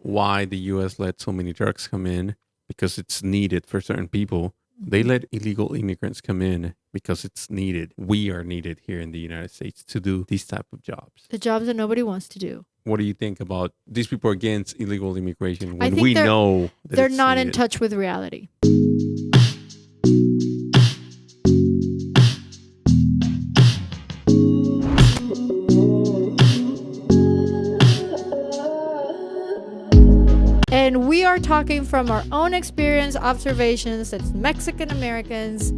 why the U.S. let so many drugs come in because it's needed for certain people. They let illegal immigrants come in because it's needed. We are needed here in the United States to do these type of jobs. The jobs that nobody wants to do. What do you think about these people against illegal immigration I when think we know that they're it's not in needed? touch with reality? And we are talking from our own experience, observations, that's Mexican Americans,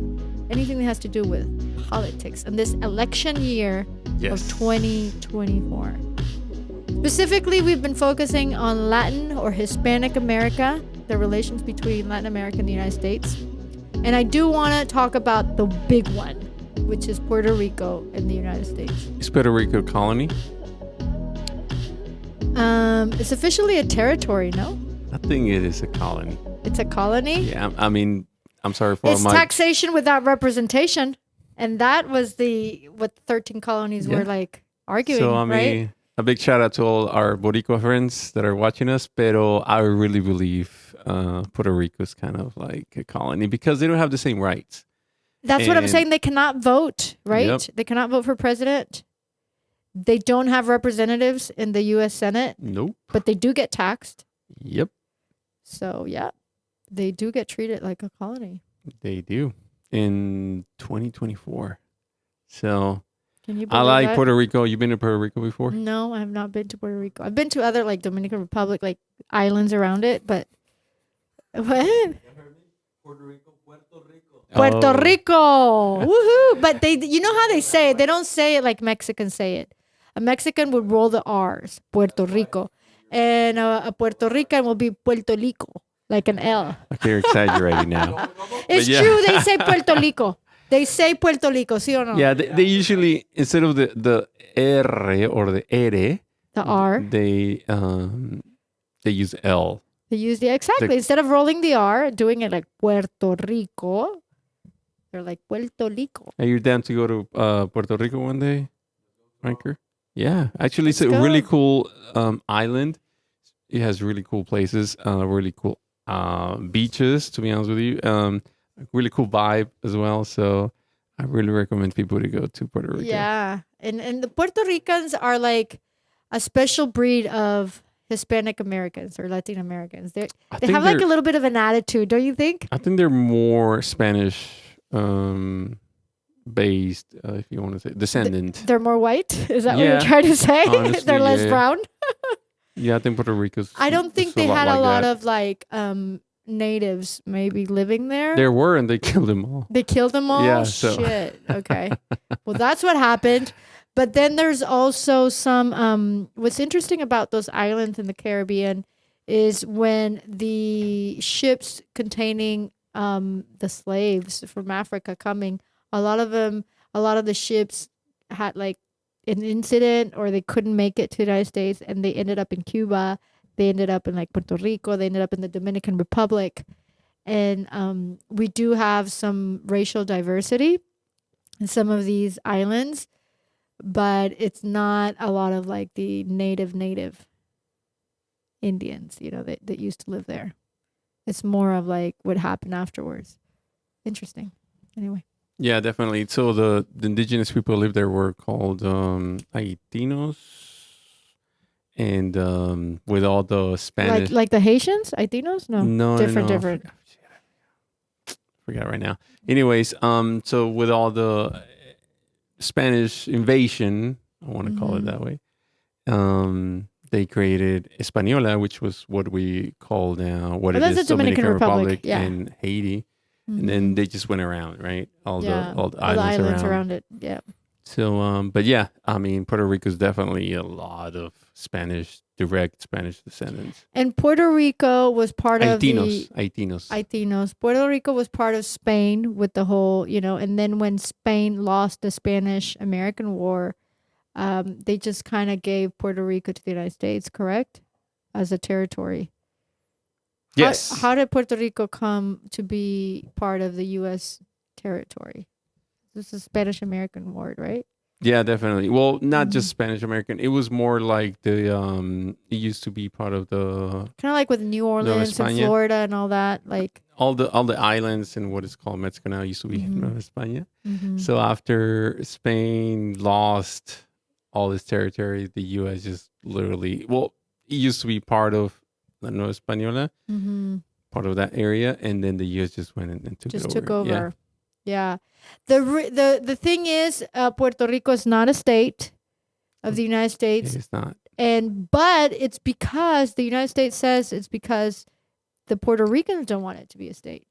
anything that has to do with politics in this election year of 2024. Specifically, we've been focusing on Latin or Hispanic America, the relations between Latin America and the United States. And I do want to talk about the big one, which is Puerto Rico in the United States. Is Puerto Rico a colony? It's officially a territory, no? I think it is a colony. It's a colony? Yeah, I mean, I'm sorry for It's taxation without representation. And that was what the 13 colonies were like arguing, so, I mean, right? A big shout out to all our Boricua friends that are watching us. Pero I really believe Puerto Rico is kind of like a colony because they don't have the same rights. That's what I'm saying. They cannot vote, right? Yep. They cannot vote for president. They don't have representatives in the U.S. Senate. Nope. But they do get taxed. Yep. So, yeah, they do get treated like a colony. They do in 2024. So Can you believe I like that? Puerto Rico. You've been to Puerto Rico before? No, I have not been to Puerto Rico. I've been to other like Dominican Republic, like islands around it, but what? Puerto Rico, Puerto Rico. Puerto Rico. Woohoo. But you know how they say it? They don't say it like Mexicans say it. A Mexican would roll the R's, Puerto Rico. And a Puerto Rican will be Puerto Rico, like an L. Okay, you're exaggerating now. It's true. They say Puerto Rico. They say Puerto Rico, ¿sí o no? Yeah, they usually, instead of the R or the R, The R. they use L. They use exactly. Instead of rolling the R, doing it like Puerto Rico, they're like Puerto Rico. Are you down to go to Puerto Rico one day, Ranker? Yeah, actually, it's Let's a go. really cool island. It has really cool places, really cool beaches, to be honest with you. Really cool vibe as well. So I really recommend people to go to Puerto Rico. Yeah. And the Puerto Ricans are like a special breed of Hispanic Americans or Latin Americans. They have like a little bit of an attitude, don't you think? I think they're more Spanish based, if you want to say, descendant. They're more white? Is that what Yeah, you're trying to say? honestly, They're less yeah. brown? Yeah, I think Puerto Rico's. I don't think it's they had like a lot that. of like natives maybe living there. There were, and they killed them all. They killed them all? Yeah, so- Shit. Okay. Well, that's what happened. But then there's also some what's interesting about those islands in the Caribbean is when the ships containing the slaves from Africa coming, a lot of the ships had like an incident or they couldn't make it to the United States and they ended up in Cuba. They ended up in like Puerto Rico. They ended up in the Dominican Republic. And we do have some racial diversity in some of these islands, but it's not a lot of like the native Indians, that used to live there. It's more of like what happened afterwards. Interesting. Anyway. Yeah, definitely. So the indigenous people who lived there were called Latinos, and with all the Spanish, Like the Haitians, Latinos? No, different. Forgot right now. Anyways, so with all the Spanish invasion, I want to call it that way, they created Española, which was what we call now that's the Dominican Republic, yeah. and Haiti. And then they just went around, right? All the islands around it. Yeah. So, but yeah, I mean, Puerto Rico is definitely a lot of direct Spanish descendants. And Puerto Rico was part of Haitinos. Puerto Rico was part of Spain with the whole, and then when Spain lost the Spanish-American War, they just kind of gave Puerto Rico to the United States, correct? As a territory. Yes. How did Puerto Rico come to be part of the U.S. territory? This is Spanish-American War, right? Yeah, definitely. Well, not just Spanish American. It was more like it used to be part of the Kind of like with New Orleans and España. Florida and all that. Like, all the islands and what is called Mexico now used to be Nueva España. So after Spain lost all its territory, the U.S. just literally, well, it used to be part of La Nueva Española, part of that area, and then the U.S. just went and took just it took over. over. Yeah. The thing is, Puerto Rico is not a state of the United States. It's not. But it's because the United States says it's because the Puerto Ricans don't want it to be a state.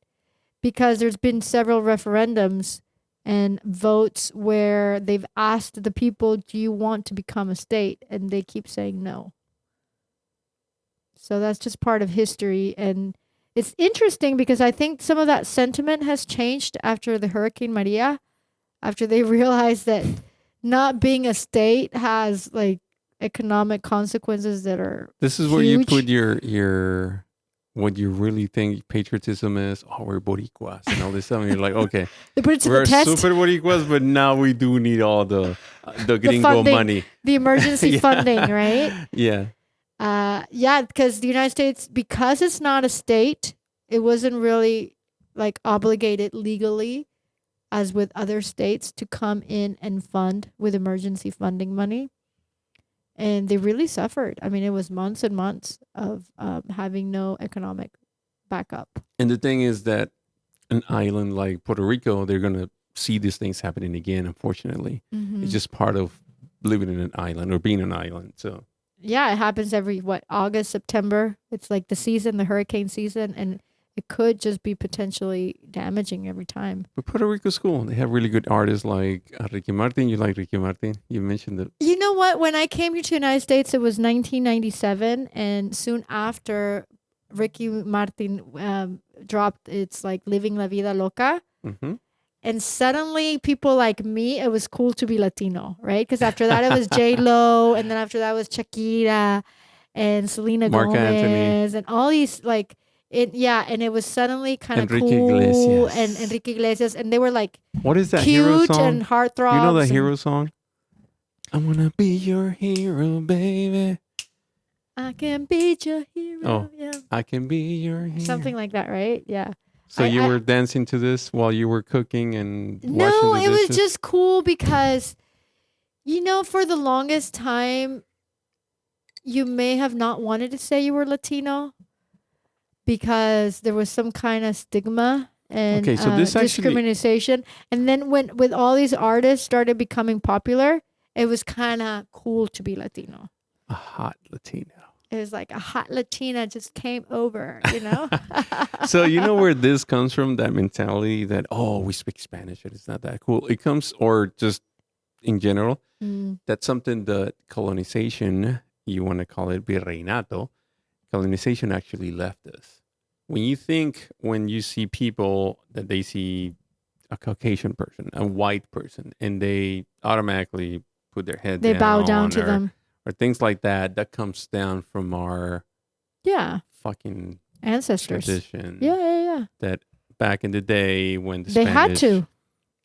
Because there's been several referendums and votes where they've asked the people, do you want to become a state? And they keep saying no. So that's just part of history. And it's interesting because I think some of that sentiment has changed after the Hurricane Maria, after they realized that not being a state has like economic consequences that are This is where you huge. put your what you really think patriotism is. Oh, we're Boricuas and all this stuff. And you're like, okay, They put it to we're the test. super Boricuas, but now we do need all the gringo funding. money. The emergency Yeah. funding, right? Yeah. Yeah, because the United States, because it's not a state, it wasn't really like obligated legally as with other states to come in and fund with emergency funding money. And they really suffered. I mean, it was months and months of having no economic backup. And the thing is that an island like Puerto Rico, they're going to see these things happening again, unfortunately. It's just part of living in an island or being an island. So, Yeah, it happens every, August, September. It's like the season, the hurricane season. And it could just be potentially damaging every time. but Puerto Rico's cool. They have really good artists like Ricky Martin. You like Ricky Martin? You mentioned that. You know what? When I came here to the United States, it was 1997. And soon after, Ricky Martin dropped its like Living La Vida Loca. Mm-hmm. And suddenly people like me, it was cool to be Latino, right? Because after that it was J-Lo, and then after that was Shakira and Selena Marc Gomez Anthony. and all these like and it was suddenly kind of Enrique cool Iglesias. and Enrique Iglesias, and they were like What is that hero cute song? and heartthrobs. You know that and- hero song? I wanna be your hero, baby. I can be your hero. Oh. Yeah. I can be your hero. Something like that, right? Yeah. So you I- were dancing to this while you were cooking and washing No, the it was dishes? just cool because, for the longest time, you may have not wanted to say you were Latino because there was some kind of stigma and Okay, so this actually- discrimination. And then with all these artists started becoming popular, it was kind of cool to be Latino. a hot Latino. It was like a hot Latina just came over, So you know where this comes from? That mentality that, oh, we speak Spanish and it's not that cool. It comes, or just in general, that's something that colonization, you want to call it virreinato, colonization actually left us. When you see people that they see a Caucasian person, a white person, and they automatically put their head They down. bow down to or- them. Or things like that, that comes down from our Yeah. fucking Ancestors. tradition. Yeah. That back in the day when the They had Spanish to.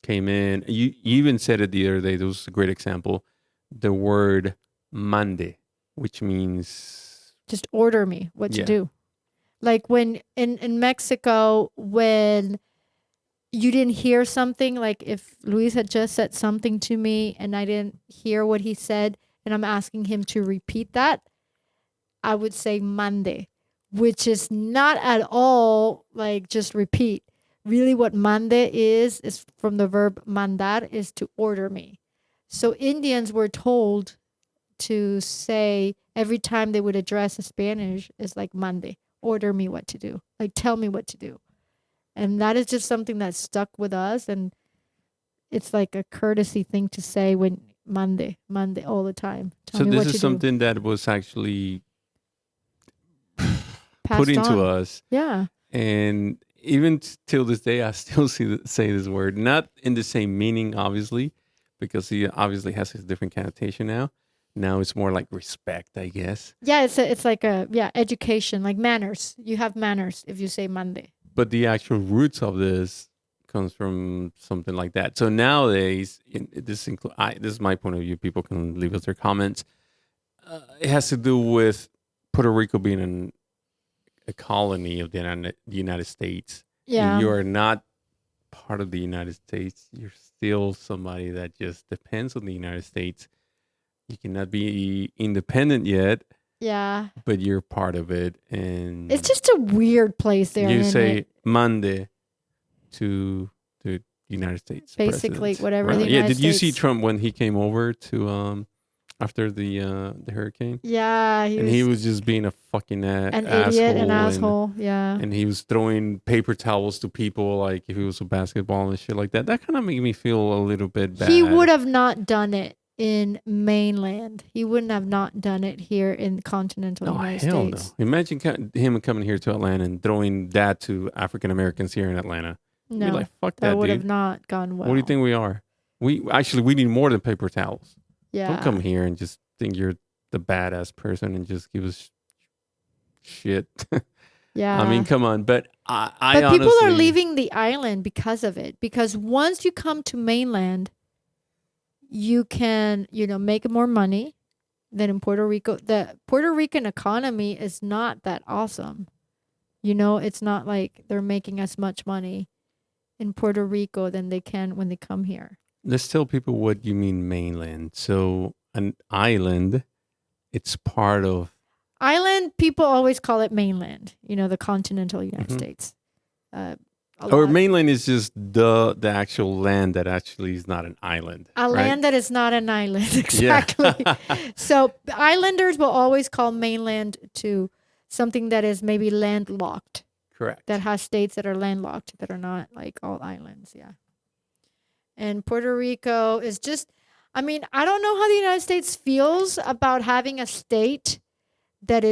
came in, you even said it the other day, this was a great example, the word mande, which means, Just order me what to Yeah. do. Like when in Mexico, when you didn't hear something, like if Luis had just said something to me and I didn't hear what he said and I'm asking him to repeat that, I would say mande, which is not at all like just repeat. Really what mande is from the verb mandar, is to order me. So Indians were told to say every time they would address a Spanish is like mande, order me what to do, like tell me what to do. And that is just something that stuck with us, and it's like a courtesy thing to say when mande all the time. Tell so me this what is to something that was actually do. put Passed into on. us. Yeah. And even till this day, I still say this word, not in the same meaning, obviously, because he obviously has a different connotation now. Now it's more like respect, I guess. Yeah, it's like education, like manners. You have manners if you say mande. But the actual roots of this comes from something like that. So nowadays, this is my point of view. People can leave us their comments. It has to do with Puerto Rico being a colony of the United States. Yeah. And you are not part of the United States. You're still somebody that just depends on the United States. You cannot be independent yet, Yeah. but you're part of it. And It's just a weird place there. you isn't say it? Mande to the United States. Basically, president. whatever Right. the Yeah. United Did you see States- Trump when he came over to after the hurricane? Yeah. He was just being a fucking an asshole idiot, an and- asshole. Yeah. And he was throwing paper towels to people like if it was a basketball and shit like that. That kind of made me feel a little bit bad. He would have not done it in mainland. He wouldn't have not done it here in continental No, United hell States. no. Imagine him coming here to Atlanta and throwing that to African Americans here in Atlanta. No, You'd be like, fuck that that, would dude. have not gone well. What do you think we are? We need more than paper towels. Yeah. Don't come here and just think you're the badass person and just give us shit. Yeah. I mean, come on. But I But people are honestly- leaving the island because of it. Because once you come to mainland, you can, make more money than in Puerto Rico. The Puerto Rican economy is not that awesome. It's not like they're making as much money in Puerto Rico than they can when they come here. Let's tell people what you mean mainland. So an island, it's part of Island, people always call it mainland, the continental United Mhm. States. or mainland is just the actual land that actually is not an island. A right? land that is not an island. Yeah. Exactly. So islanders will always call mainland to something that is maybe landlocked, Correct. that has states that are landlocked, that are not like all islands. Yeah. And Puerto Rico is just, I don't know how the United States feels about having a state that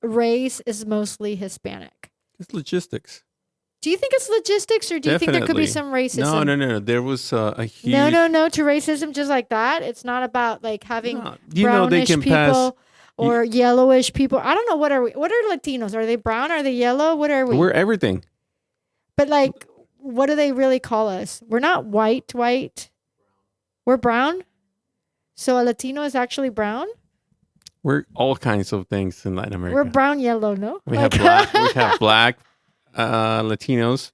race is mostly Hispanic. It's logistics. Do you think it's logistics, or do you think there could be Definitely. some racism? No. There was a huge. No, to racism just like that. It's not about like having No, brownish they can people pass. or yellowish people. I don't know. What are we? What are Latinos? Are they brown? Are they yellow? What are we? We're everything. But like, what do they really call us? We're not white. We're brown. So a Latino is actually brown. We're all kinds of things in Latin America. We're brown, yellow. No, We have black. We have black Latinos.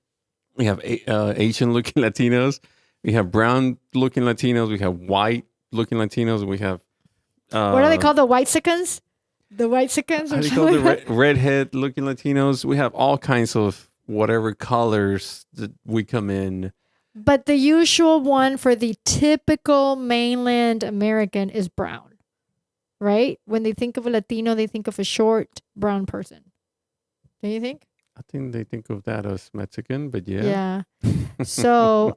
We have Asian-looking Latinos. We have brown-looking Latinos. We have white-looking Latinos. We have. What are they called? The whitesicans? The whitesicans? How or do you call the something? redhead-looking Latinos? We have all kinds of whatever colors that we come in. But the usual one for the typical mainland American is brown, right? When they think of a Latino, they think of a short brown person. Do you think? I think they think of that as Mexican, but yeah. So,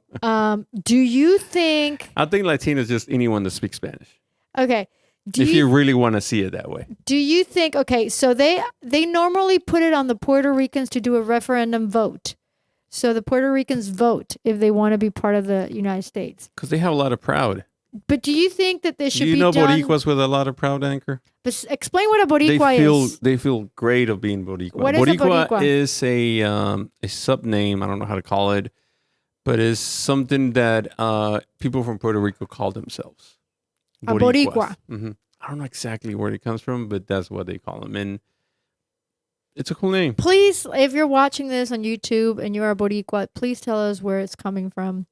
do you think? I think Latino is just anyone that speaks Spanish. Okay. If you really want to see it that way. Do you think? Okay, so they normally put it on the Puerto Ricans to do a referendum vote. So the Puerto Ricans vote if they want to be part of the United States. Because they have a lot of proud. But do you think that this should Do you be know done? Boricuas with a lot of proud, Anchor? But explain what a Boricua is. They feel great of being Boricua. What is a Boricua? Is a sub-name. I don't know how to call it. But it's something that people from Puerto Rico call themselves. A Boricua. hmm I don't know exactly where it comes from, but that's what they call them. And it's a cool name. Please, if you're watching this on YouTube and you're a Boricua, please tell us where it's coming from.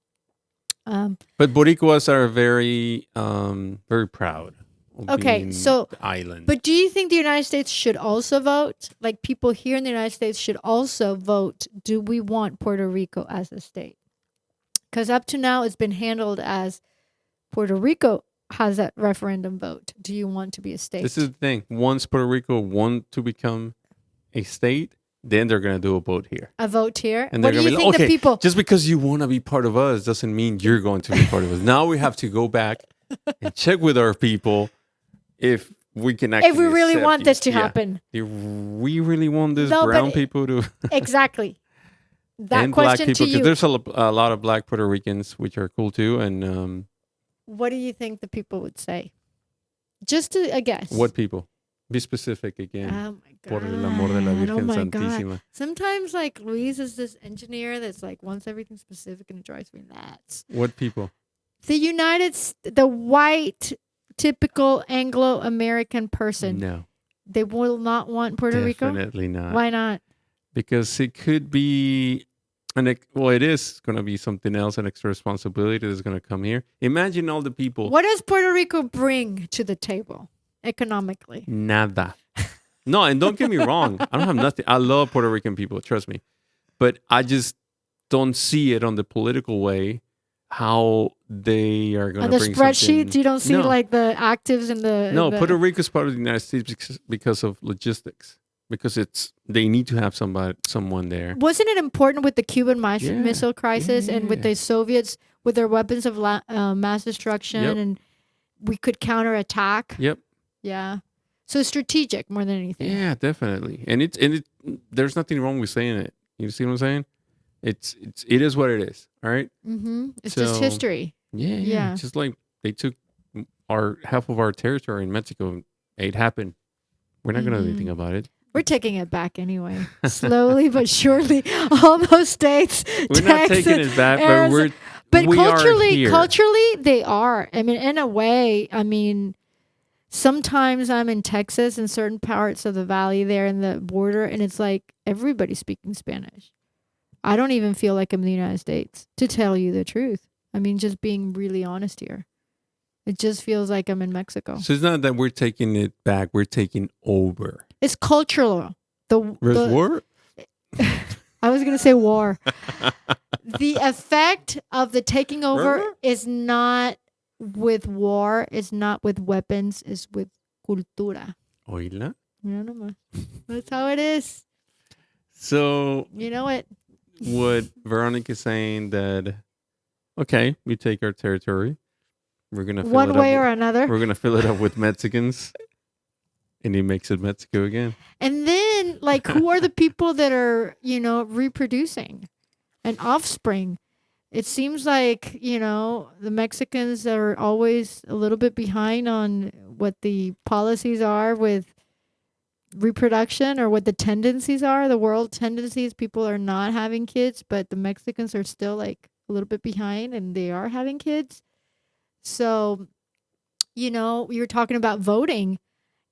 But Boricuas are very, very proud of Okay, being so- the island. But do you think the United States should also vote? Like people here in the United States should also vote. Do we want Puerto Rico as a state? Because up to now, it's been handled as Puerto Rico has that referendum vote. Do you want to be a state? This is the thing. Once Puerto Rico want to become a state, then they're going to do a vote here. a vote here. And What they're do going you to be think like, okay, the people? just because you want to be part of us doesn't mean you're going to be part of us. Now we have to go back and check with our people if we can actually If we really accept want you. this to Yeah. happen, Do we really want this No, but brown people to exactly. That and black question people? to you. There's a lot of black Puerto Ricans, which are cool too. And What do you think the people would say? Just a guess. what people? Be specific again. Oh my god. Por el amor de la Oh Virgen my god. Santísima. Sometimes like Luis is this engineer that's like wants everything specific and it drives me nuts. What people? The white typical Anglo-American person. No, They will not want Puerto Rico. definitely not. Why not? Because it could be it is going to be something else, an extra responsibility that's going to come here. Imagine all the people. What does Puerto Rico bring to the table economically? Nada. No, and don't get me wrong. I don't have nothing. I love Puerto Rican people, trust me. But I just don't see it on the political way how they are going On to the bring spreadsheets, something. you don't see No. like the actives and the No, the- Puerto Rico is part of the United States because of logistics. Because they need to have someone there. Wasn't it important with the Cuban Yeah. Missile Crisis and with Yeah. the Soviets with their weapons of mass destruction Yep. and we could counterattack? Yep. Yeah. So strategic more than anything. Yeah, definitely. And there's nothing wrong with saying it. You see what I'm saying? It is what it is. All right. Mm-hmm. It's just So- history. Yeah. Yeah. Just like they took our half of our territory in Mexico. It happened. We're not gonna do Mhm. anything about it. We're taking it back anyway. Slowly but surely. All those states. We're not Texas, taking it back, Arizona- but we are culturally, here. they are. I mean, in a way, sometimes I'm in Texas in certain parts of the valley there in the border, and it's like everybody's speaking Spanish. I don't even feel like I'm in the United States, to tell you the truth. I mean, just being really honest here. It just feels like I'm in Mexico. So it's not that we're taking it back. We're taking over. It's cultural. The War? I was gonna say war. The effect of the taking over War? is not with war. It's not with weapons. It's with cultura. Oíla. You know nomás. That's how it is. So You know it. what Veronica is saying that, okay, we take our territory. We're gonna fill One it way up. or another. We're gonna fill it up with Mexicans, and he makes it Mexico again. And then, like, who are the people that are, reproducing and offspring? It seems like, the Mexicans are always a little bit behind on what the policies are with reproduction or what the tendencies are. The world tendencies, people are not having kids, but the Mexicans are still like a little bit behind and they are having kids. So, you're talking about voting.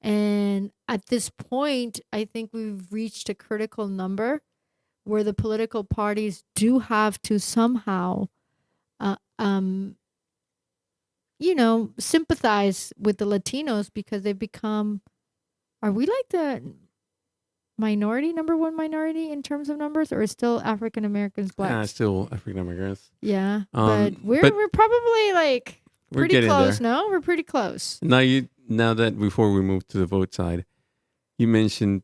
And at this point, I think we've reached a critical number where the political parties do have to somehow, sympathize with the Latinos because they've become, are we like the number one minority in terms of numbers, or is still African Americans, blacks? Still African Americans. Yeah, Um, but we're but probably like We're pretty getting close. there. No, we're pretty close. Now that before we move to the vote side, you mentioned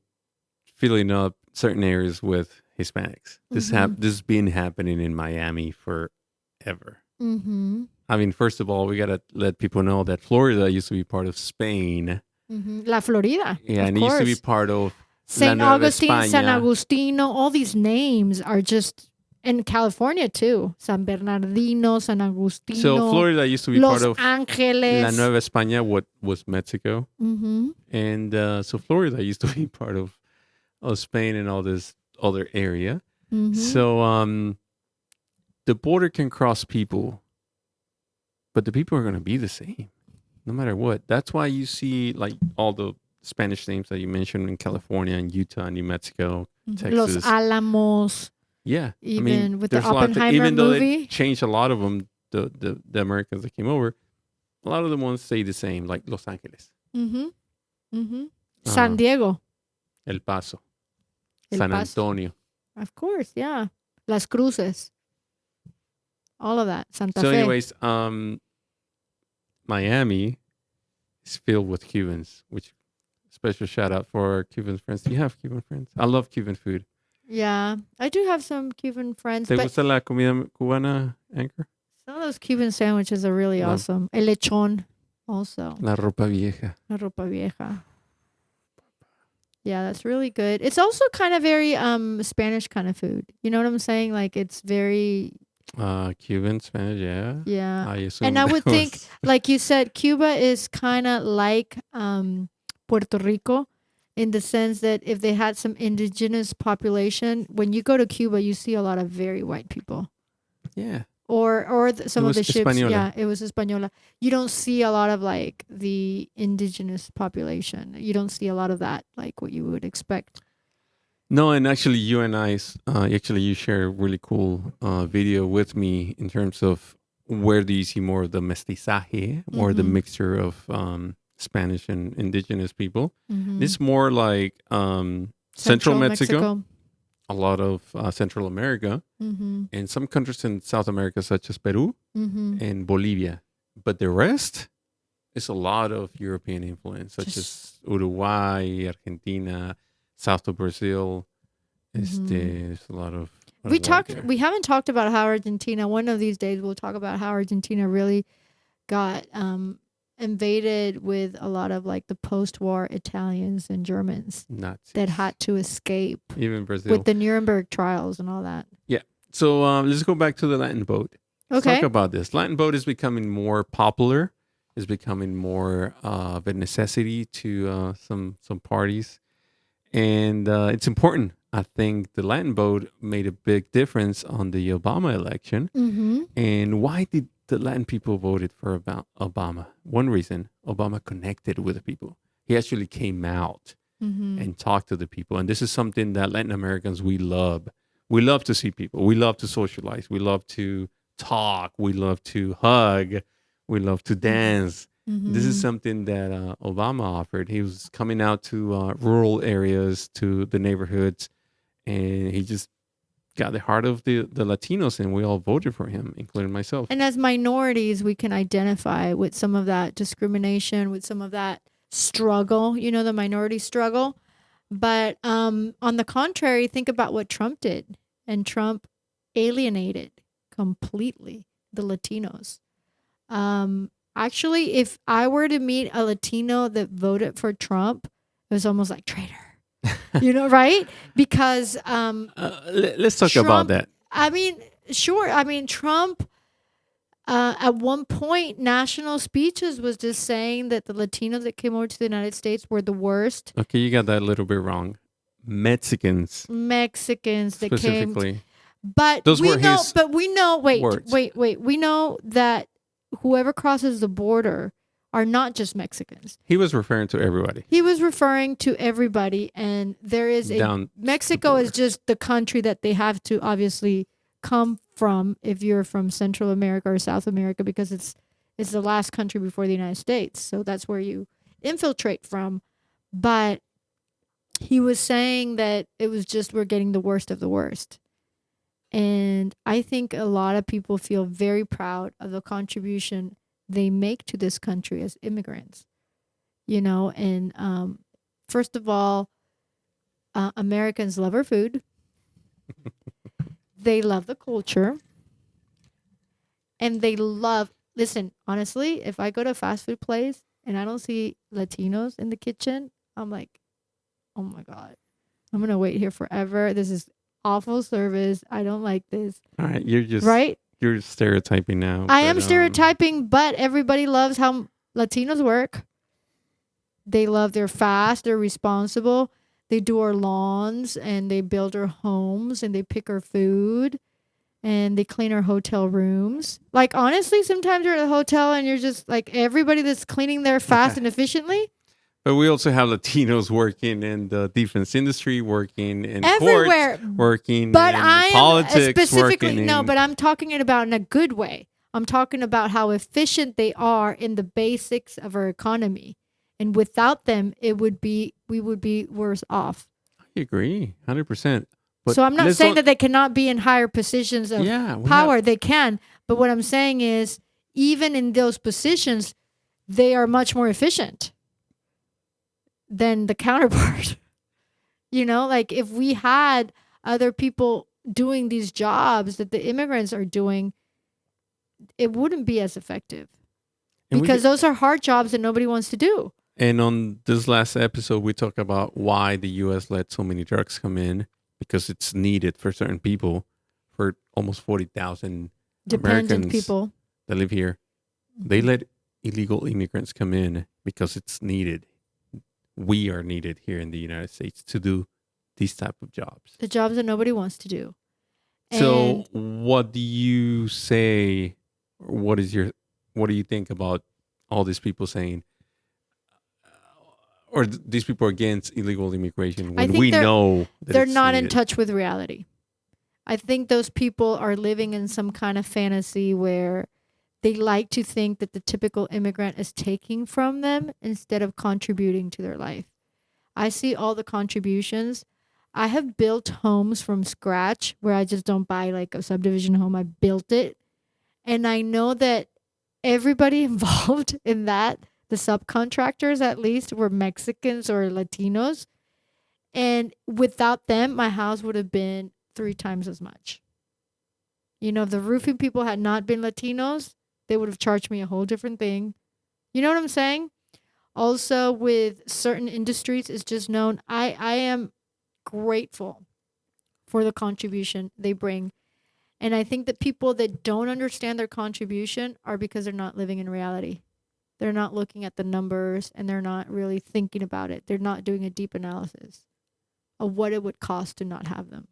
filling up certain areas with Hispanics. This has been happening in Miami forever. Mm-hmm. I mean, first of all, we gotta let people know that Florida used to be part of Spain. Mm-hmm. La Florida. Yeah, of and it course. used to be part of St. La Nueva Augustine, San España. Agustino, all these names are just in California too. San Bernardino, San Agustino. So Florida used to be Los part of Angeles. La Nueva España, what was Mexico. Mm-hmm. And so Florida used to be part of Spain and all this other area. Mm-hmm. So the border can cross people, but the people are going to be the same no matter what. That's why you see like all the Spanish names that you mentioned in California and Utah and New Mexico, Texas. Los Alamos. Yeah. Even with the there's a lot Oppenheimer even though movie. they changed a lot of them, the Americans that came over, a lot of the ones stay the same, like Los Angeles, Mm-hmm. Mm-hmm. Uh-huh. San Diego. El Paso, El San Paso. Antonio. Of course, yeah. Las Cruces. All of that. Santa So Fe. anyways, Miami is filled with Cubans, which special shout out for our Cuban friends. Do you have Cuban friends? I love Cuban food. Yeah. I do have some Cuban friends, ¿Te but gusta la comida cubana, Anchor? some of those Cuban sandwiches are really No. awesome. El lechón also. La ropa vieja. La ropa vieja. Yeah, that's really good. It's also kind of very Spanish kind of food. You know what I'm saying? Like it's very Cuban, Spanish, yeah. yeah. I assume And I would that think, was- like you said, Cuba is kind of like Puerto Rico, in the sense that if they had some indigenous population, when you go to Cuba, you see a lot of very white people. Yeah. Or some It of the was ships, Española. yeah, it was Española. You don't see a lot of like the indigenous population. You don't see a lot of that, like what you would expect. No, and actually, you and I, actually, you share a really cool video with me in terms of where do you see more of the mestizaje, or the Mhm. mixture of Spanish and indigenous people. Mhm. It's more like Central Mexico, a lot of Central America, Mm-hmm. and some countries in South America, such as Peru Mm-hmm. and Bolivia. But the rest is a lot of European influence, such as Uruguay, Argentina, south of Brazil. There's a lot of white there. We haven't talked about how Argentina, one of these days we'll talk about how Argentina really got invaded with a lot of like the post-war Italians and Germans Nazis that had to escape even Brazil. with the Nuremberg trials and all that. Yeah. So let's go back to the Latin boat. Let's Okay. talk about this. Latin boat is becoming more popular. Is becoming more of a necessity to some parties, and it's important. I think the Latin vote made a big difference on the Obama election. Mm-hmm. And why did the Latin people voted for about Obama? One reason: Obama connected with the people. He actually came out Mm-hmm. and talked to the people, and this is something that Latin Americans we love. We love to see people. We love to socialize. We love to talk. We love to hug. We love to dance. Mm-hmm. This is something that Obama offered. He was coming out to rural areas, to the neighborhoods, and he just got the heart of the Latinos, and we all voted for him, including myself. And as minorities, we can identify with some of that discrimination, with some of that struggle, the minority struggle. But on the contrary, think about what Trump did. And Trump alienated completely the Latinos. Actually, if I were to meet a Latino that voted for Trump, it was almost like traitor. Right? Because let's talk Trump, about that. I mean, sure. I mean, Trump at one point, national speeches was just saying that the Latinos that came over to the United States were the worst. Okay, you got that a little bit wrong. Mexicans that came. specifically. But Those we were know. his But we know. words. Wait. We know that whoever crosses the border are not just Mexicans. He was referring to everybody. He was referring to everybody, and there is Down Mexico the is just the country that they have to obviously come from if you're from Central America or South America, because it's the last country before the United States. So that's where you infiltrate from. But he was saying that it was just we're getting the worst of the worst. And I think a lot of people feel very proud of the contribution they make to this country as immigrants. And first of all, Americans love our food. They love the culture. And they listen, honestly, if I go to a fast food place and I don't see Latinos in the kitchen, I'm like, oh my God, I'm going to wait here forever. This is awful service. I don't like this. All right, you're just right. You're stereotyping now. I am stereotyping, but everybody loves how Latinos work. They're fast, they're responsible. They do our lawns and they build our homes and they pick our food and they clean our hotel rooms. Like, honestly, sometimes you're at a hotel and you're just like everybody that's cleaning there fast and efficiently. But we also have Latinos working in the defense industry, working in everywhere, courts, working but in I politics. Specifically, no, but I'm talking about in a good way. I'm talking about how efficient they are in the basics of our economy. And without them, we would be worse off. I agree, 100%. So I'm not saying that they cannot be in higher positions of power. They can. But what I'm saying is, even in those positions, they are much more efficient than the counterpart. Like if we had other people doing these jobs that the immigrants are doing, it wouldn't be as effective. Because those are hard jobs that nobody wants to do. And on this last episode, we talk about why the U.S. let so many drugs come in, because it's needed for certain people, for almost 40,000 Americans people that live here. They let illegal immigrants come in because it's needed. we are needed here in the United States to do these type of jobs. The jobs that nobody wants to do. So what do you say, or what do you think about all these people saying, or these people against illegal immigration when think we know that they're it's not in needed? touch with reality. I think those people are living in some kind of fantasy where they like to think that the typical immigrant is taking from them instead of contributing to their life. I see all the contributions. I have built homes from scratch where I just don't buy like a subdivision home. I built it. And I know that everybody involved in that, the subcontractors at least, were Mexicans or Latinos. And without them, my house would have been 3 times as much. You know, if the roofing people had not been Latinos, they would have charged me a whole different thing. You know what I'm saying? Also, with certain industries, it's just known. I am grateful for the contribution they bring. And I think that people that don't understand their contribution are because they're not living in reality. They're not looking at the numbers and they're not really thinking about it. They're not doing a deep analysis of what it would cost to not have them.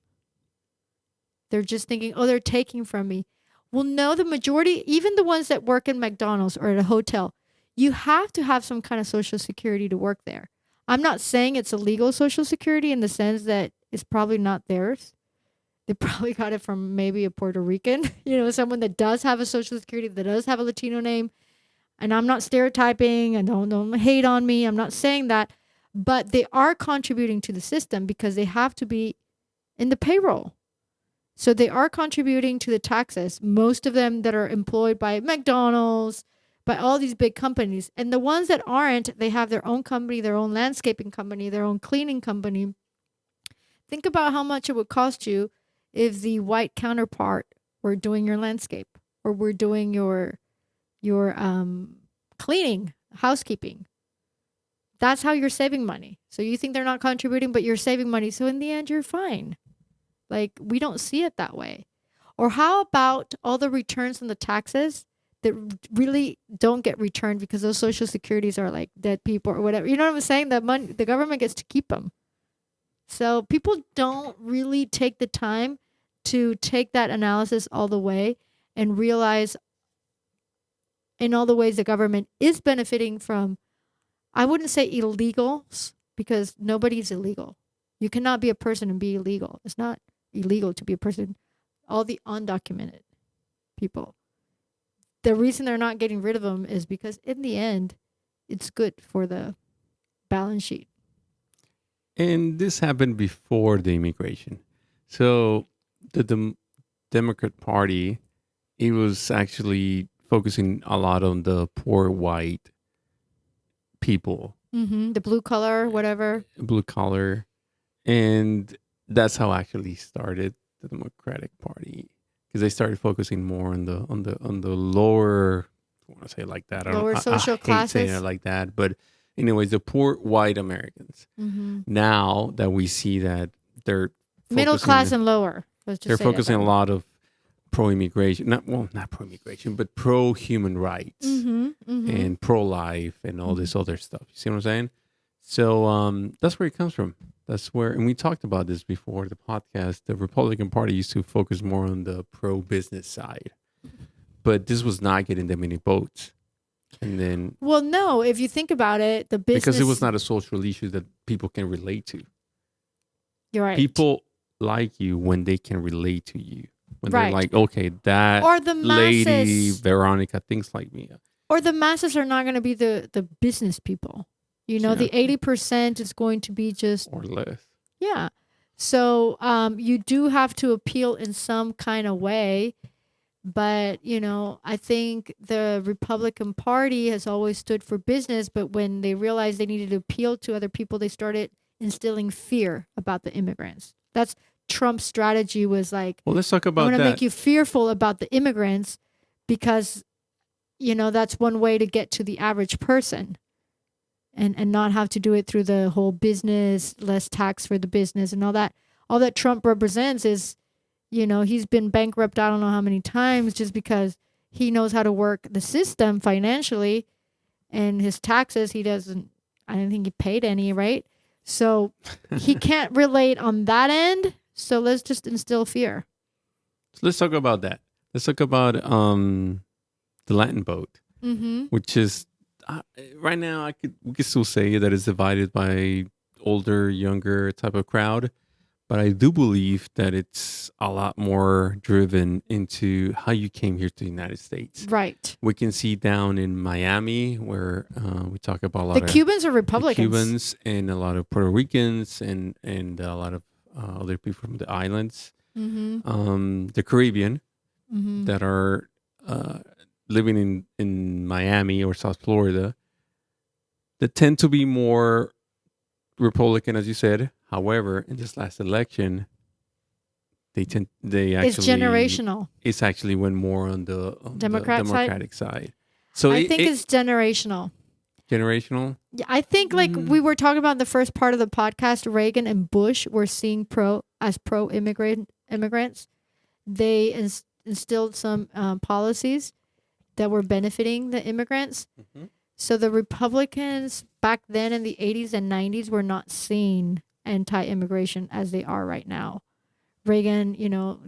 They're just thinking, oh, they're taking from me. Well, no, the majority, even the ones that work in McDonald's or at a hotel, you have to have some kind of social security to work there. I'm not saying it's illegal social security in the sense that it's probably not theirs. They probably got it from maybe a Puerto Rican, someone that does have a social security, that does have a Latino name. And I'm not stereotyping and don't hate on me. I'm not saying that. But they are contributing to the system because they have to be in the payroll. So they are contributing to the taxes. Most of them that are employed by McDonald's, by all these big companies. And the ones that aren't, they have their own company, their own landscaping company, their own cleaning company. Think about how much it would cost you if the white counterpart were doing your landscape or were doing your cleaning, housekeeping. That's how you're saving money. So you think they're not contributing, but you're saving money. So in the end, you're fine. Like, we don't see it that way. Or how about all the returns on the taxes that really don't get returned because those social securities are like dead people or whatever. You know what I'm saying? That money, the government gets to keep them. So people don't really take the time to take that analysis all the way and realize in all the ways the government is benefiting from, I wouldn't say illegals, because nobody's illegal. You cannot be a person and be illegal. It's not illegal to be a person. All the undocumented people. The reason they're not getting rid of them is because in the end, it's good for the balance sheet. And this happened before the immigration. So the Democrat Party, it was actually focusing a lot on the poor white people. Mm-hmm. The blue collar, whatever. Blue collar. And that's how actually started the Democratic Party, because they started focusing more on the lower, I want to say it like that. Lower social I hate classes. saying it like that, but anyways, the poor white Americans. Mm-hmm. Now that we see that they're Middle focusing- class and lower. Let's just they're say it focusing that a way. lot of pro-immigration, not pro-immigration, but pro-human rights Mm-hmm. Mm-hmm. and pro-life and all this other stuff. You see what I'm saying? So that's where it comes from. That's where, and we talked about this before the podcast. The Republican Party used to focus more on the pro-business side, but this was not getting that many votes. And then, Well, no, if you think about it, the business, because it was not a social issue that people can relate to. you're right. People like you when they can relate to you. When Right. they're like, okay, that or the lady, masses, Veronica, things like me. or the masses are not going to be the business people. You know, the 80% is going to be just, Or less. yeah. So you do have to appeal in some kind of way. But, I think the Republican Party has always stood for business. But when they realized they needed to appeal to other people, they started instilling fear about the immigrants. That's Trump's strategy, was like, Well, let's talk I about want to that. make you fearful about the immigrants because, that's one way to get to the average person. And not have to do it through the whole business, less tax for the business and all that. All that Trump represents is, he's been bankrupt I don't know how many times just because he knows how to work the system financially, and his taxes, he doesn't, I didn't think he paid any, right? So he can't relate on that end. So let's just instill fear. So let's talk about that. Let's talk about the Latin vote, Mm-hmm. which is right now we could still say that it's divided by older, younger type of crowd. But I do believe that it's a lot more driven into how you came here to the United States. Right. We can see down in Miami where we talk about a lot The of Cubans are the Republicans. Cubans and a lot of Puerto Ricans and a lot of other people from the islands, Mm-hmm. the Caribbean Mm-hmm. that are living in Miami or South Florida that tend to be more Republican, as you said. However, in this last election, they It's actually generational. it's actually went more on the Democratic side. So I think it's generational. generational. Yeah, I think like we were talking about in the first part of the podcast, Reagan and Bush were seeing pro immigrants. They instilled some policies that were benefiting the immigrants. Mm-hmm. So the Republicans back then in the 80s and 90s were not seen anti-immigration as they are right now. Reagan,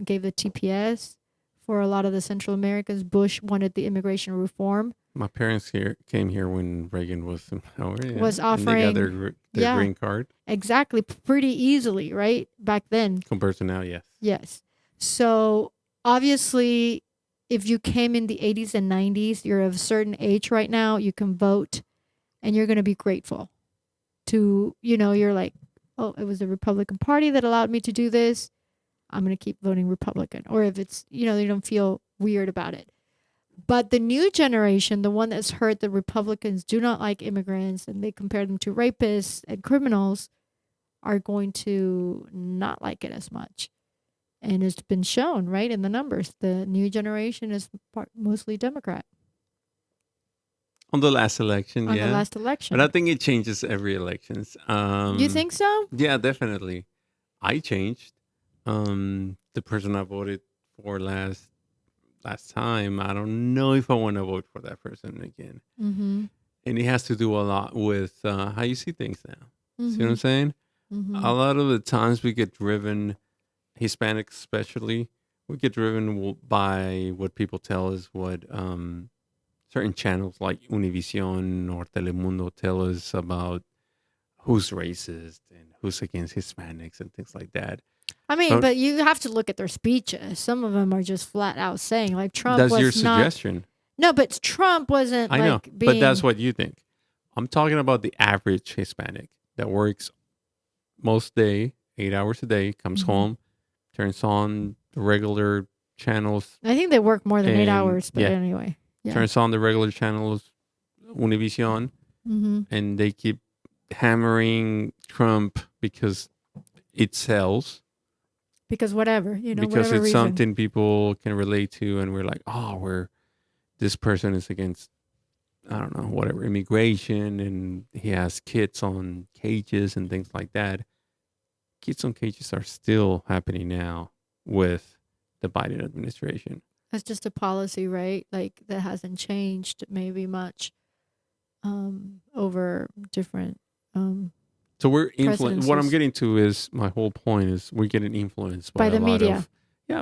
gave the TPS for a lot of the Central Americans. Bush wanted the immigration reform. My parents came here when Reagan was Was and they got offering- their yeah. green card. Exactly. Pretty easily, right? Back then. Compared to now, yes. Yes. So obviously, if you came in the 80s and 90s, you're of a certain age right now, you can vote and you're going to be grateful to, you're like, oh, it was the Republican Party that allowed me to do this. I'm going to keep voting Republican. Or if it's, you don't feel weird about it. But the new generation, the one that's heard the Republicans do not like immigrants and they compare them to rapists and criminals, are going to not like it as much. And it's been shown, right, in the numbers. The new generation is mostly Democrat On the last election, on yeah. the last election. But I think it changes every elections. You think so? Yeah, definitely. I changed. The person I voted for last time, I don't know if I want to vote for that person again. Mm-hmm. And it has to do a lot with how you see things now. See what I'm Mm-hmm. saying? Mm-hmm. A lot of the times we get driven, Hispanics especially, we get driven by what people tell us, what certain channels like Univision or Telemundo tell us about who's racist and who's against Hispanics and things like that. I mean, but you have to look at their speeches. Some of them are just flat out saying, like Trump That's was your not. suggestion. No, but Trump wasn't. I know, like, being, but that's what you think. I'm talking about the average Hispanic that works most day, 8 hours a day, comes Mhm. home, turns on the regular channels, I think they work more than 8 And, hours, but yeah. anyway. Yeah. turns on the regular channels, Univision, Mm-hmm. and they keep hammering Trump because it sells, Because whatever, because whatever it's reason. something people can relate to, and we're like, oh, this person is against, I don't know, whatever, immigration, and he has kids on cages and things like that. Kids on cages are still happening now with the Biden administration. That's just a policy, right? Like that hasn't changed maybe much over different. So we're influenced. What I'm Presidencies. getting to is my whole point is we're getting influenced By by the a lot media. of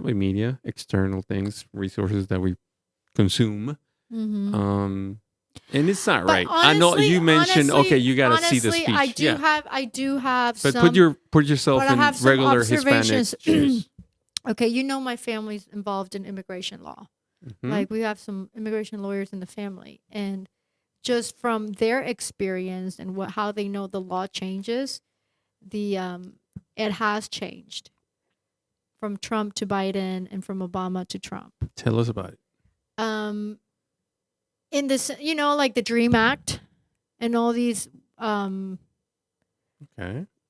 by media, external things, resources that we consume. Mm-hmm. And it's not But right. I know honestly- you mentioned honestly- you got to see the honestly, speech. I do have But some. put yourself but I in have some regular Hispanic observations. shoes. Okay, my family's involved in immigration law. Mhm. Like we have some immigration lawyers in the family, and just from their experience and how they know the law changes, it has changed from Trump to Biden and from Obama to Trump. Tell us about it. In this, like the Dream Act and all these, Okay.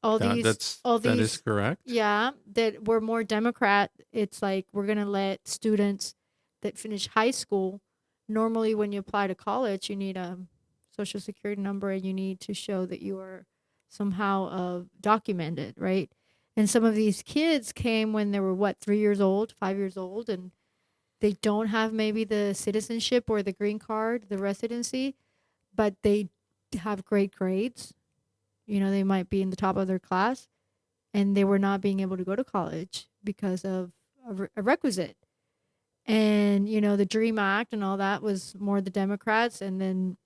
all That is correct. yeah, that we're more Democrat. It's like we're going to let students that finish high school. Normally, when you apply to college, you need a social security number and you need to show that you are somehow documented, right? And some of these kids came when they were 3 years old, 5 years old, and they don't have maybe the citizenship or the green card, the residency, but they have great grades. They might be in the top of their class, and they were not being able to go to college because of a requisite. And the Dream Act and all that was more the Democrats, and then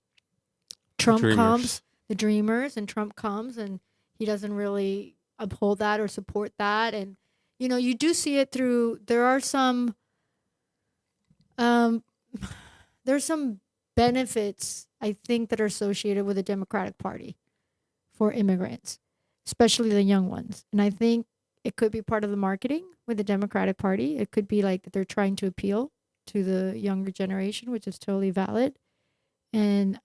Trump Dreamers. comes, the Dreamers, and Trump comes, and he doesn't really uphold that or support that. And you do see it through. There's some benefits, I think, that are associated with the Democratic Party for immigrants, especially the young ones. And I think it could be part of the marketing with the Democratic Party. It could be like that they're trying to appeal to the younger generation, which is totally valid. And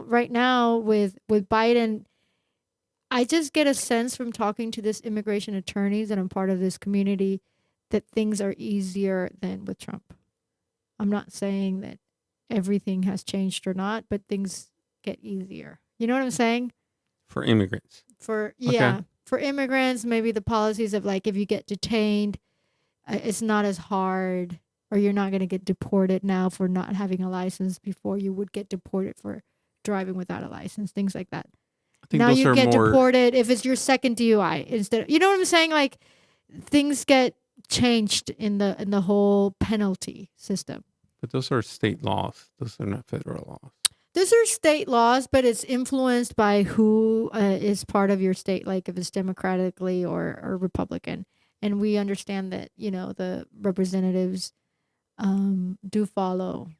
right now with Biden, I just get a sense from talking to this immigration attorneys, and I'm part of this community, that things are easier than with Trump. I'm not saying that everything has changed or not, but things get easier. You know what I'm saying? For immigrants. For immigrants, maybe the policies of like, if you get detained, it's not as hard, or you're not going to get deported now for not having a license before you would get deported for driving without a license, things like that. I think Now those you are get more, deported if it's your second DUI instead of, you know what I'm saying? Like, things get changed in the whole penalty system. but those are state laws. Those are not federal laws. Those are state laws, but it's influenced by who is part of your state, like if it's democratically or Republican. And we understand that, the representatives do follow.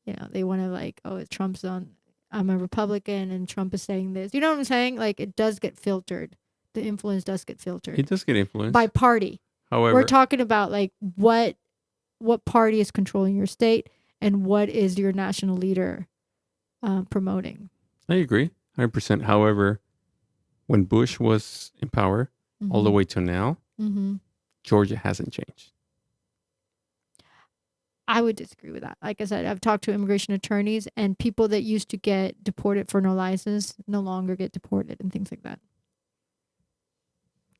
They want to like, oh, Trump's on, I'm a Republican and Trump is saying this. You know what I'm saying? Like, it does get filtered. The influence does get filtered It does get influenced. by party. However, We're talking about like what party is controlling your state and what is your national leader promoting. I agree 100%. However, when Bush was in power all the way to now, Georgia hasn't changed. I would disagree with that. Like I said, I've talked to immigration attorneys, and people that used to get deported for no license no longer get deported and things like that.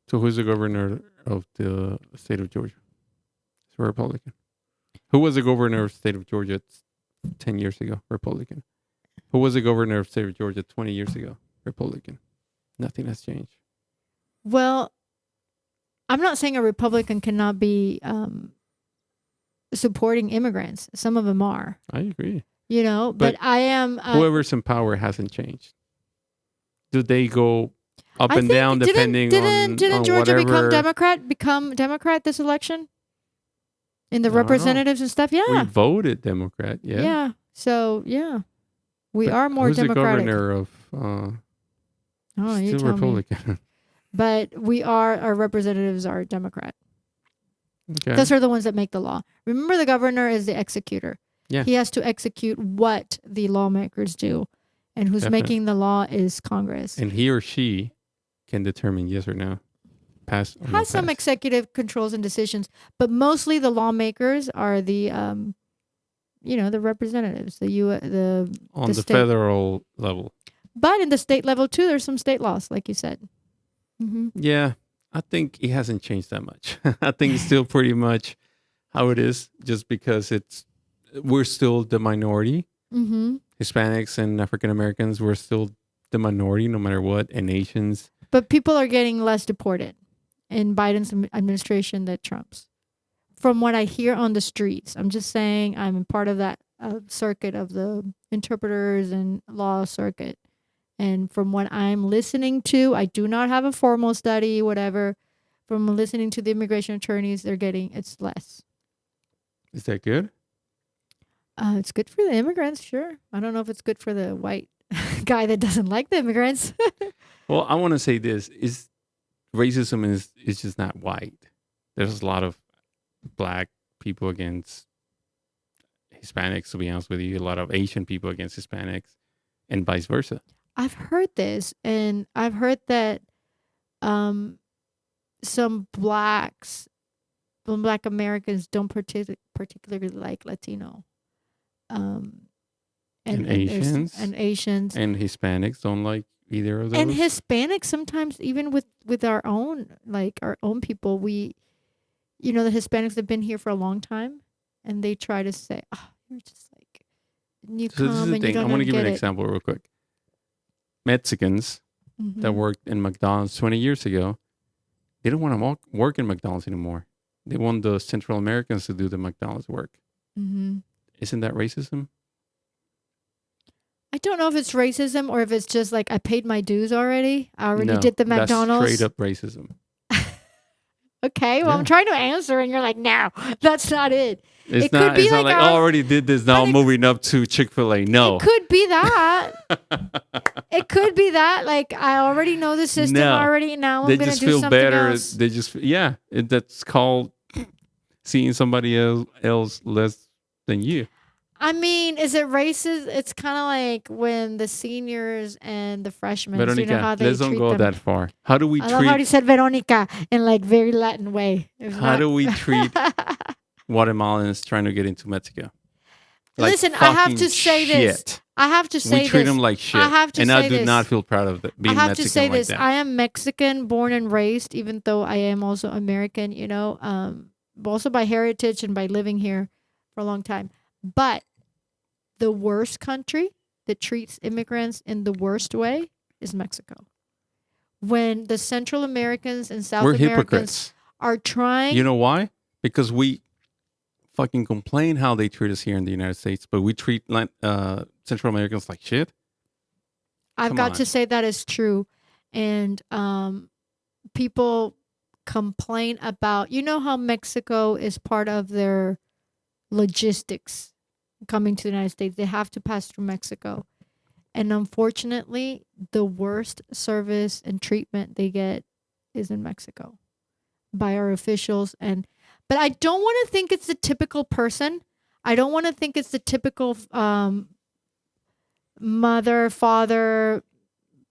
So who's the governor of the state of Georgia? It's a Republican. Who was the governor of the state of Georgia 10 years ago? Republican. Who was the governor of the state of Georgia 20 years ago? Republican. Nothing has changed. Well, I'm not saying a Republican cannot be supporting immigrants. Some of them are. I agree. But I am... whoever's in power hasn't changed. Do they go up I and think- down depending didn't on Georgia whatever? become Democrat this election? In the I don't know. representatives and stuff? We Yeah. voted Democrat, yeah. Yeah. So, yeah. We But are more who's democratic. the governor of Oh, you still tell me. Republican? But our representatives are Democrat. Okay. Those are the ones that make the law. Remember, the governor is the executor. Yeah. He has to execute what the lawmakers do. And who's Definitely. making the law is Congress. And he or she can determine yes or no. Pass or no Has some pass. executive controls and decisions, but mostly the lawmakers are the the representatives, on the state. federal level. But in the state level too, there's some state laws, like you said. Mm-hmm. Yeah, I think it hasn't changed that much. I think it's still pretty much how it is, just because we're still the minority. Mm-hmm. Hispanics and African Americans, we're still the minority no matter what, and Asians. But people are getting less deported in Biden's administration than Trump's. From what I hear on the streets, I'm just saying I'm part of that circuit of the interpreters and law circuit. And from what I'm listening to, I do not have a formal study, whatever. From listening to the immigration attorneys, it's less. Is that good? It's good for the immigrants, sure. I don't know if it's good for the white guy that doesn't like the immigrants. Well, I want to say this: is racism is just not white. There's a lot of black people against Hispanics. To be honest with you, a lot of Asian people against Hispanics, and vice versa. I've heard this, and I've heard that some Black Americans don't particularly like Latino. And Asians. And Asians. And Hispanics don't like either of those. And Hispanics sometimes, even with our own people, the Hispanics have been here for a long time, and they try to say, "Oh, you're just like you So this is come the and you thing. don't I want to give you get an it." example real quick. Mexicans that worked in McDonald's 20 years ago, they don't want to work in McDonald's anymore. They want the Central Americans to do the McDonald's work. Mm-hmm. Isn't that racism? I don't know if it's racism or if it's just like I paid my dues already. I already No, did the that's McDonald's. straight up racism. Okay, well, Yeah. I'm trying to answer, and you're like, no, that's not it. It's It could not. be It's not like like our- I already did this. Now but I'm it- moving up to Chick-fil-A. No. It could be that. It could be that. Like, I already know the system No. already. Now I'm They going to just do feel something better. else. They just that's called seeing somebody else less than you. I mean, is it racist? It's kind of like when the seniors and the freshmen, Veronica, you know how they let's don't treat go them. that far. How do we I love how he treat? said Veronica in like very Latin way. It's How not- do we treat Guatemalans trying to get into Mexico? Like Listen, I have fucking to say this. shit. I have to say We treat this. them like shit. I have to and say I do this. not feel proud of being I have Mexican to say like this. that. I am Mexican, born and raised, even though I am also American, also by heritage and by living here for a long time. But the worst country that treats immigrants in the worst way is Mexico. When the Central Americans and South We're Americans hypocrites. are trying, You know why? Because we fucking complain how they treat us here in the United States, but we treat Central Americans like shit. I've Come got on. to say that is true. And people complain about, how Mexico is part of their logistics coming to the United States. They have to pass through Mexico. And unfortunately, the worst service and treatment they get is in Mexico by our officials. But I don't want to think it's the typical person. I don't want to think it's the typical mother, father,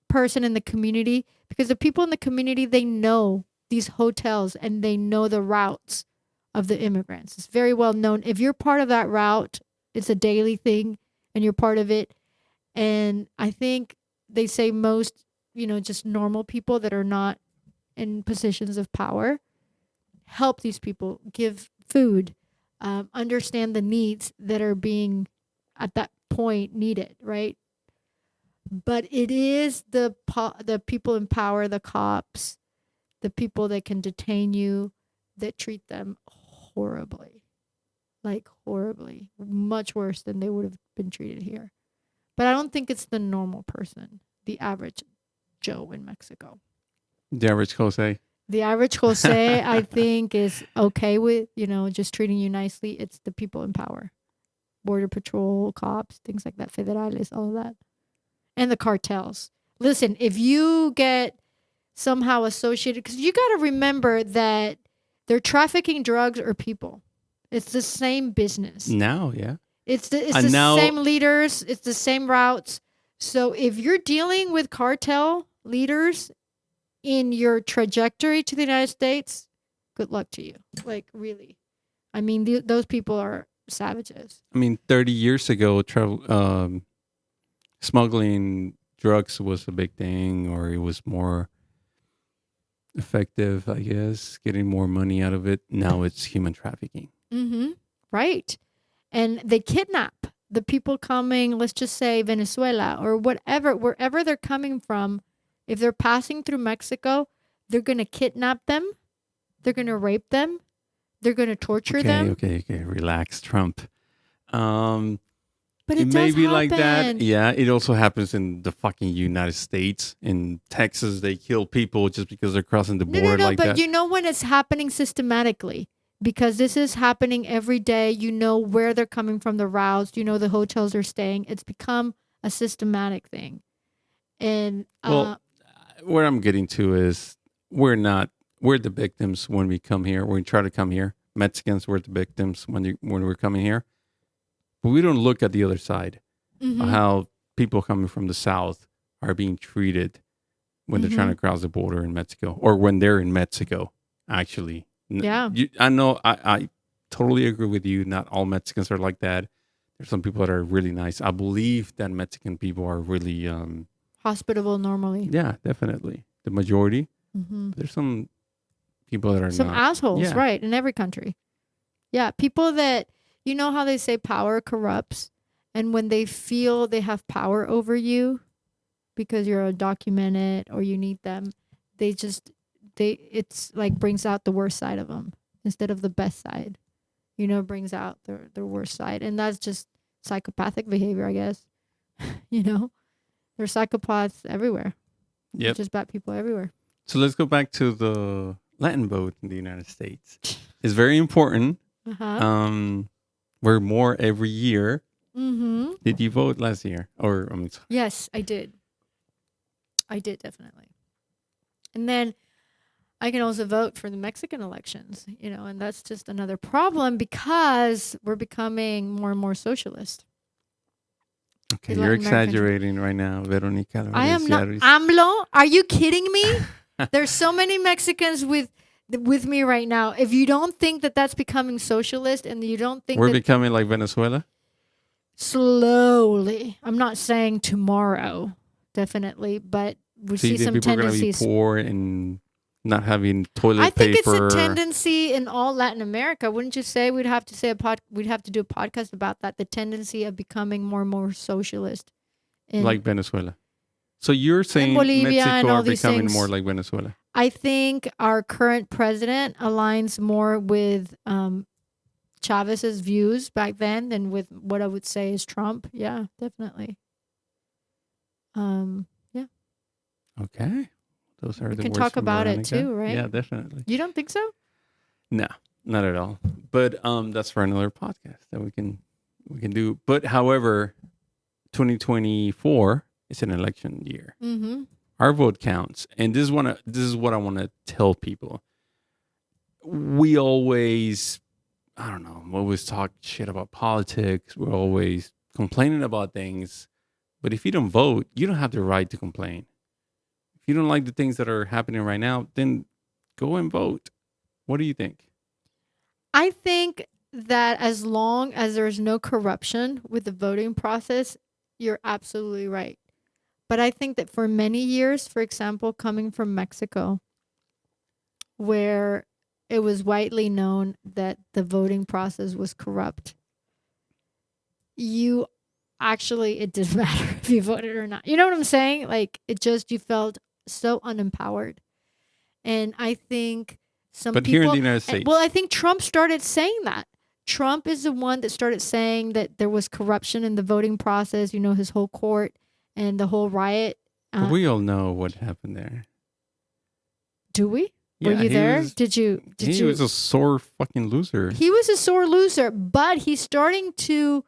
person in the community, because the people in the community, they know these hotels and they know the routes of the immigrants. It's very well known. If you're part of that route, it's a daily thing and you're part of it. And I think they say most, just normal people that are not in positions of power help these people, give food, understand the needs that are being at that point needed, right? But it is the people in power, the cops, the people that can detain you, that treat them horribly, like horribly, much worse than they would have been treated here. But I don't think it's the normal person, the average Joe in Mexico. The average Jose. The average Jose, I think, is okay with, just treating you nicely. It's the people in power. Border Patrol, cops, things like that, federales, all of that. And the cartels. Listen, if you get somehow associated, because you got to remember that they're trafficking drugs or people. It's the same business. Now, yeah. It's the now- same leaders. It's the same routes. So if you're dealing with cartel leaders in your trajectory to the United States, good luck to you. Like, really. I mean, those people are savages. I mean, 30 years ago, smuggling drugs was a big thing, or it was more effective, I guess, getting more money out of it. Now it's human trafficking. Mm-hmm. Right. And they kidnap the people coming, let's just say Venezuela or whatever, wherever they're coming from. If they're passing through Mexico, they're going to kidnap them. They're going to rape them. They're going to torture them. Okay. Relax, Trump. But it may does be like that. happen. Yeah, it also happens in the fucking United States. In Texas, they kill people just because they're crossing the border No, like but that. you know when it's happening systematically, because this is happening every day. You know where they're coming from, the routes. You know the hotels they're staying. It's become a systematic thing. And Well, where I'm getting to is we're the victims when we come here. When we try to come here, Mexicans were the victims when we're coming here. But we don't look at the other side, mhm. of how people coming from the South are being treated when they're trying to cross the border in Mexico, or when they're in Mexico, actually. Yeah. I know, I totally agree with you. Not all Mexicans are like that. There's some people that are really nice. I believe that Mexican people are really, Hospitable normally. yeah, definitely. The majority. Mm-hmm. There's some people that are Some not. assholes, Yeah. right, in every country. Yeah, people that, you know how they say power corrupts, and when they feel they have power over you, because you're undocumented or you need them. It's like brings out the worst side of them instead of the best side. Brings out their worst side. And that's just psychopathic behavior, I guess. There's psychopaths everywhere. Yep. Just bad people everywhere. So let's go back to the Latin vote in the United States. It's very important. Uh-huh. We're more every year. Mm-hmm. Did you vote last year? Yes, I did. I did, definitely. And then I can also vote for the Mexican elections, and that's just another problem because we're becoming more and more socialist. Okay, you're exaggerating right now, Veronica. I am not. AMLO, are you kidding me? There's so many Mexicans with me right now. If you don't think that that's becoming socialist and you don't think we're becoming like Venezuela? Slowly. I'm not saying tomorrow, definitely, but we see some people tendencies. Are going to be poor and not having toilet paper. I think it's a tendency in all Latin America. Wouldn't you say we'd have to do a podcast about that? The tendency of becoming more and more socialist, like Venezuela. So you're saying Bolivia Mexico are becoming things. more like Venezuela? I think our current president aligns more with Chavez's views back then than with what I would say is Trump. Yeah, definitely. Yeah. Okay. Those are we the can words talk from about Veronica. it too, right? Yeah, definitely. You don't think so? No, not at all. But that's for another podcast that we can do. But however, 2024 is an election year. Mm-hmm. Our vote counts, and this is what I want to tell people. We always, I don't know, we always talk shit about politics. We're always complaining about things, but if you don't vote, you don't have the right to complain. If you don't like the things that are happening right now, then go and vote. What do you think? I think that as long as there's no corruption with the voting process, you're absolutely right. But I think that for many years, for example, coming from Mexico, where it was widely known that the voting process was corrupt, it didn't matter if you voted or not. You know what I'm saying? Like, you felt so unempowered. And I think But here in the United States. Well, I think Trump started saying that. Trump is the one that started saying that there was corruption in the voting process, his whole court and the whole riot. We all know what happened there. Do we? Yeah, were you there? He was a sore fucking loser. He was a sore loser, but he's starting to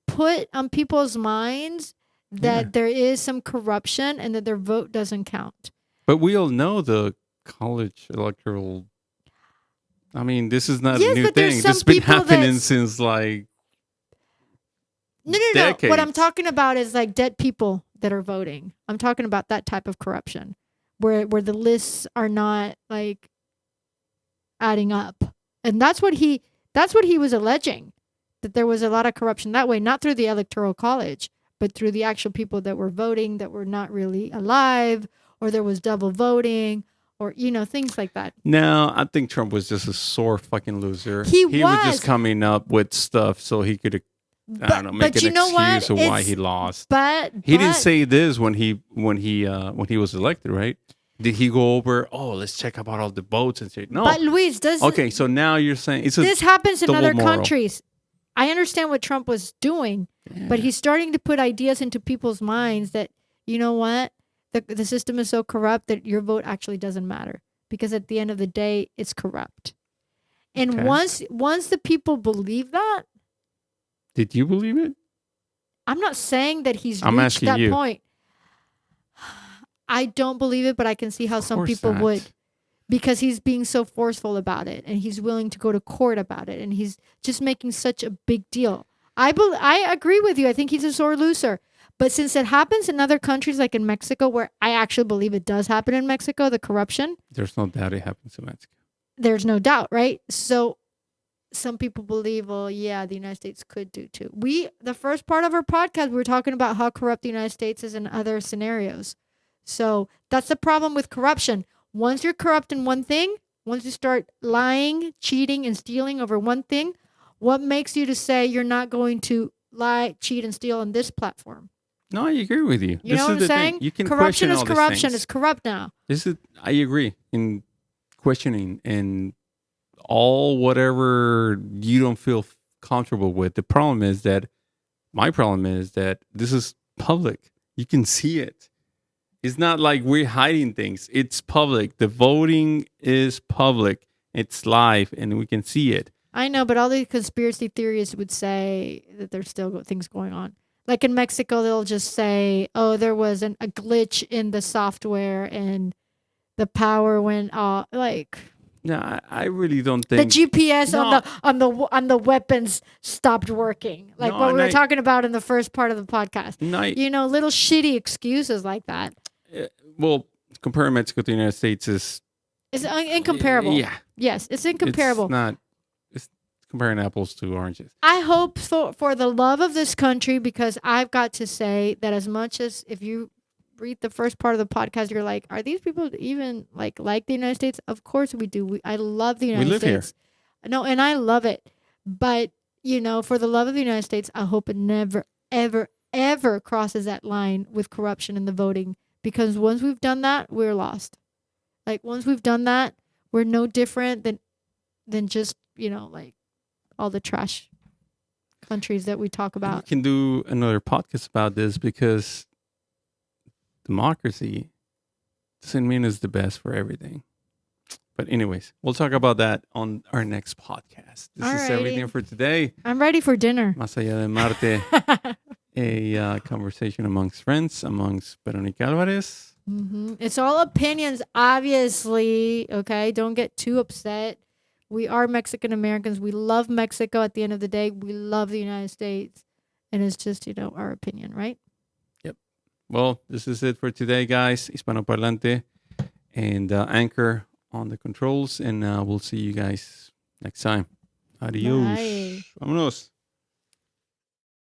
put on people's minds that there is some corruption and that their vote doesn't count. But we all know the college electoral. I mean, this is not a new thing. This has been happening since like decades. No. What I'm talking about is like dead people that are voting. I'm talking about that type of corruption where the lists are not like adding up. And that's what he was alleging, that there was a lot of corruption that way, not through the electoral college, but through the actual people that were voting that were not really alive, or there was double voting, or, things like that. No, I think Trump was just a sore fucking loser. He was just coming up with stuff so he could, make an excuse of why he lost. But he didn't say this when he was elected, right? Did he go over, let's check about all the votes and say, no. But Luis, okay, so now you're saying this happens in other moral. countries. I understand what Trump was doing, but he's starting to put ideas into people's minds that, you know what? The system is so corrupt that your vote actually doesn't matter, because at the end of the day, it's corrupt. And once the people believe that. Did you believe it? I'm not saying that he's reached that point. I don't believe it, but I can see how some people would, because he's being so forceful about it and he's willing to go to court about it and he's just making such a big deal. I agree with you. I think he's a sore loser. But since it happens in other countries, like in Mexico, where I actually believe it does happen in Mexico, the corruption. There's no doubt it happens in Mexico. There's no doubt, right? So some people believe, well, yeah, the United States could do too. The first part of our podcast, we were talking about how corrupt the United States is in other scenarios. So that's the problem with corruption. Once you're corrupt in one thing, once you start lying, cheating, and stealing over one thing, what makes you to say you're not going to lie, cheat, and steal on this platform? No, I agree with you. You know what I'm the saying? thing. You can Corruption question is all these corruption. things. It's corrupt now. I agree in questioning and all whatever you don't feel comfortable with. My problem is that this is public. You can see it. It's not like we're hiding things. It's public. The voting is public. It's live and we can see it. I know, but all the conspiracy theorists would say that there's still things going on. Like in Mexico, they'll just say, "Oh, there was a glitch in the software and the power went off." Like No, I really don't the think. GPS No. on the weapons stopped working. Like No, what we and were talking about in the first part of the podcast. No, You know, little shitty excuses like that. well, comparing Mexico to the United States is It's incomparable. Yeah, Yes, it's incomparable. It's not. It's comparing apples to oranges. I hope for the love of this country, because I've got to say that as much as if you read the first part of the podcast, you're like, are these people even like the United States? Of course we do. I love the United live here. States. No, and I love it. But, you know, for the love of the United States, I hope it never, ever, ever crosses that line with corruption in the voting. Because once we've done that, we're lost. Like once we've done that, we're no different than just, you know, like all the trash countries that we talk We about. can do another podcast about this because democracy doesn't mean it's the best for everything. But anyways, we'll talk about that on our next podcast. This is Alrighty. everything for today. I'm ready for dinner. Más allá de Marte, a conversation amongst friends, amongst Veronica Alvarez. It's all opinions, obviously. Okay, don't get too upset. We are Mexican Americans. We love Mexico. At the end of the day, we love the United States, and it's just, you know, our opinion, right? Yep. Well, this is it for today, guys. Hispanoparlante and Anchor on the controls, and we'll see you guys next time. Adios. Bye. Vámonos.